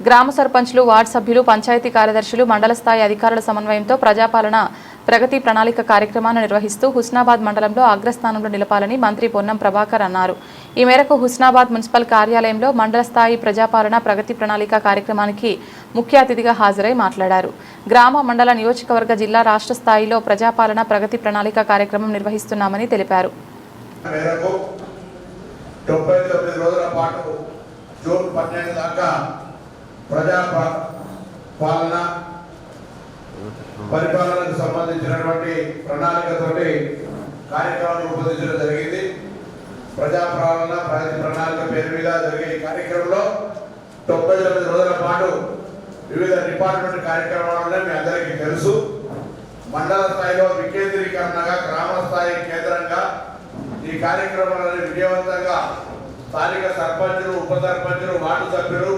గ్రామ సర్పంచ్లు, వార్డు సభ్యులు, పంచాయతీ కార్యదర్శులు, మండల స్థాయి అధికారుల సమన్వయంతో ప్రజాపాలన ప్రగతి ప్రణాళిక కార్యక్రమాన్ని నిర్వహిస్తూ హుస్నాబాద్ మండలంలో అగ్రస్థానంలో నిలపాలని మంత్రి పొన్నం ప్రభాకర్ అన్నారు. ఈ మేరకు హుస్నాబాద్ మున్సిపల్ కార్యాలయంలో మండల స్థాయి ప్రజాపాలన ప్రగతి ప్రణాళిక కార్యక్రమానికి ముఖ్య అతిథిగా హాజరై మాట్లాడారు. గ్రామ, మండల, నియోజకవర్గ, జిల్లా, రాష్ట్ర స్థాయిలో ప్రజాపాలన ప్రగతి ప్రణాళిక కార్యక్రమం నిర్వహిస్తున్నామని తెలిపారు. జూన్ 12 దాకా ప్రజా పాలన పరిపాలనకు సంబంధించినటువంటి ప్రణాళికతోటి కార్యక్రమం రూపొందించడం జరిగింది. ప్రజాపాలన ప్రగతి ప్రణాళిక పేరు మీద జరిగే ఈ కార్యక్రమంలో 99 రోజుల పాటు వివిధ డిపార్ట్మెంట్ కార్యక్రమాలను మీ అందరికీ తెలుసు. మండల స్థాయిలో వికేంద్రీకరణగా, గ్రామ స్థాయి కేంద్రంగా ఈ కార్యక్రమాలను విజయవంతంగా స్థానిక సర్పంచులు, ఉప సర్పంచులు, వార్డు సభ్యులు,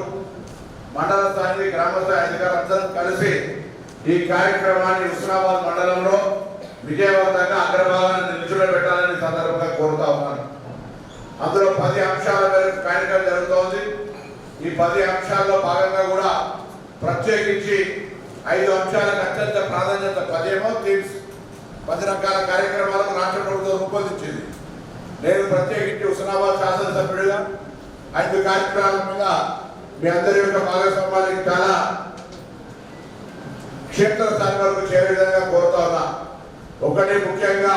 మండల స్థాయి, గ్రామ స్థాయి అధికారులందరూ కలిసి ఈ కార్యక్రమాన్ని హుస్నాబాద్ మండలంలో విజయవంతంగా అగ్రభాగాన్ని నిల్చుండబెట్టాలని సందర్భంగా కోరుతా ఉన్నాను. అందులో 10 అంశాల మేరకు కార్యక్రమం జరుగుతోంది. ఈ 10 అంశాల్లో భాగంగా కూడా ప్రత్యేకించి 5 అంశాలకు అత్యంత ప్రాధాన్యత, 10 ఏమో థీమ్స్, 10 రకాల కార్యక్రమాలకు రాష్ట్ర ప్రభుత్వం రూపొందించింది. నేను ప్రత్యేకించి హుస్నాబాద్ శాసనసభ్యుడిగా 5 కార్యక్రమాల మీద మీ అందరి యొక్క భాగస్వామ్యానికి చాలా క్షేత్రస్థాయి వరకు చేరే విధంగా కోరుతా ఉన్నా. ఒకటి, ముఖ్యంగా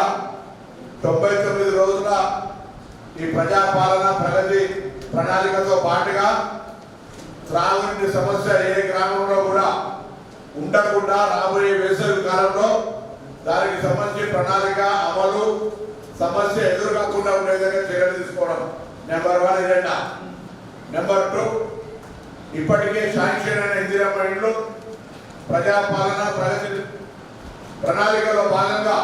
99 రోజుల ఈ ప్రజాపాలన ప్రగతి ప్రణాళికతో పాటుగా త్రాగునీటి సమస్య ఏ గ్రామంలో కూడా ఉండకుండా రాబోయే వేసవి కాలంలో దానికి సంబంధించి ప్రణాళిక అమలు, సమస్య ఎదురుకాకుండా ఉండే విధంగా చర్యలు తీసుకోవడం నెంబర్ 1 ఎజెండా. నెంబర్ 2, ఇప్పటికే శాంక్షన్ అయిన ఇందిరమ్మ ఇండ్లు ప్రజాపాలన ప్రగతి ప్రణాళికలో భాగంగా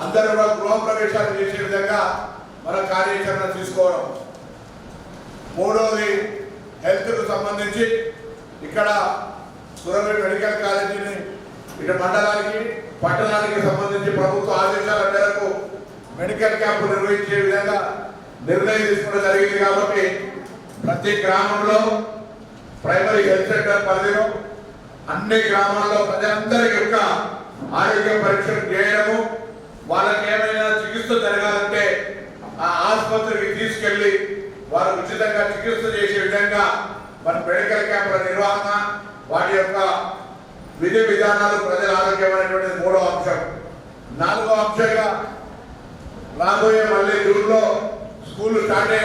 అందరూ కూడా గృహ ప్రవేశాలు చేసే విధంగా మన కార్యాచరణ తీసుకోవడం. 3వది, హెల్త్కు సంబంధించి ఇక్కడ సురభి మెడికల్ కాలేజీని ఇటు మండలానికి, పట్టణానికి సంబంధించి ప్రభుత్వ ఆదేశాల మేరకు మెడికల్ క్యాంపు నిర్వహించే విధంగా నిర్ణయం తీసుకోవడం జరిగింది. కాబట్టి ప్రతి గ్రామంలో ప్రైమరీ హెల్త్ సెంటర్ పరిధిలో అన్ని గ్రామాల్లో ప్రజలందరి యొక్క ఆరోగ్య పరీక్షలు చేయడము, వాళ్ళకి ఏమైనా చికిత్స జరగాలంటే ఆ ఆసుపత్రికి తీసుకెళ్లి వారు ఉచితంగా చికిత్స చేసే విధంగా మన మెడికల్ క్యాంపుల నిర్వహణ, వాటి యొక్క విధి విధానాలు, ప్రజల ఆరోగ్యం అనేటువంటిది 3వ అంశం. 4వ అంశంగా రాబోయే మళ్ళీ జూన్లో స్కూల్ స్టార్ట్ అయ్యే